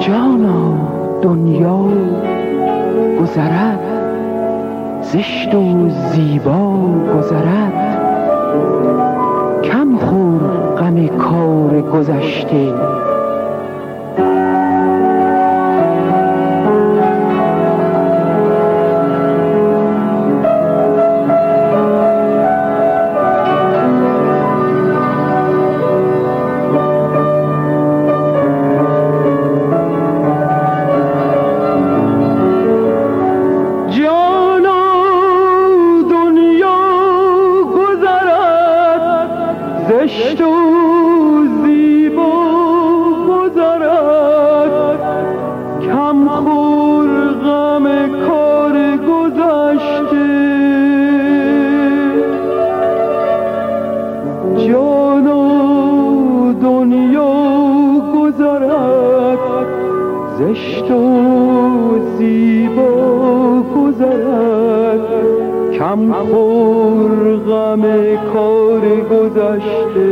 جانا دنیا گذرد، زشت و زیبا گذرد، کم خور غم کار گذشته. زشت و زیبا گذرد، کم خور غم کار گذشته. جانا دنیا گذرد، زشت و زیبا گذرد، کم خور غم کار گذشته.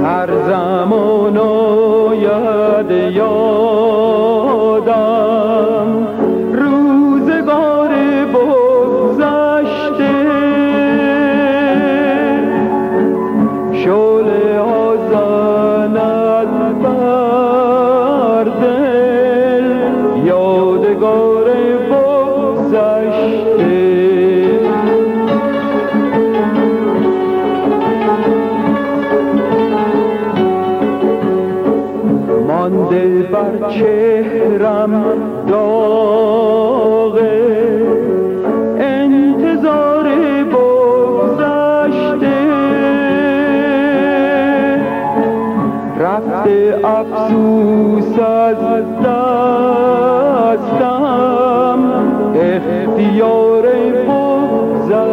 هر زمان آید یادم روزگار بگذشته، شعله ها زند بر دل یادگار بگذشته. مانده بر چهرم داغ انتظار بگذشته، رفته افسوس از دستم اختیار بگذشته.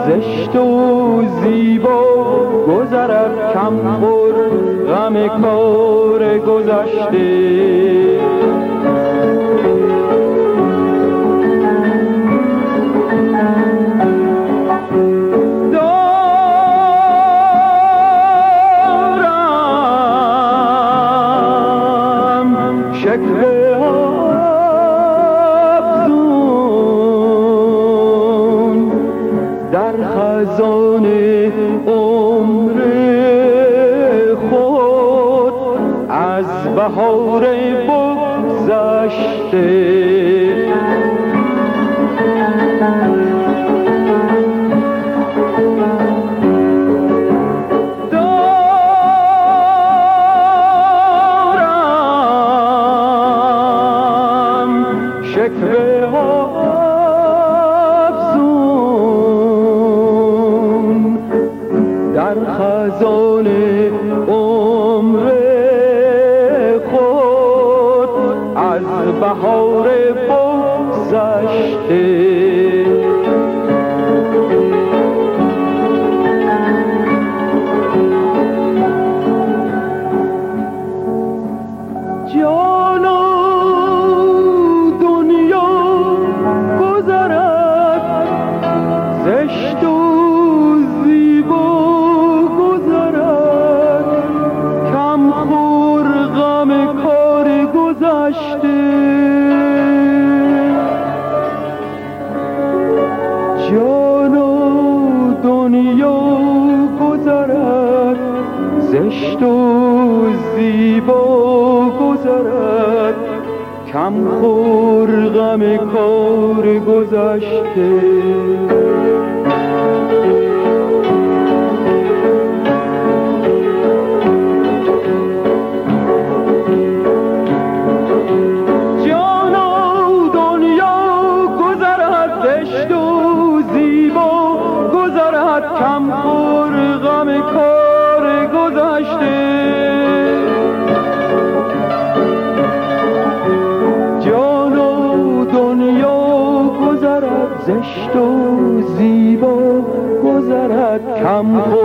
زشت و زیبا گذرد، کم خور غم کار گذشته. دارم شکوه خزان عمر خود از بهار بگذشته. دارم شکوه ها در خزان عمر خود از بهار بگذشته. جانا دنیا گذرد، زشت و جانا دنیا گذرد، زشت و زیبا گذرد، کم خور غم کار گذشته. کم کم خور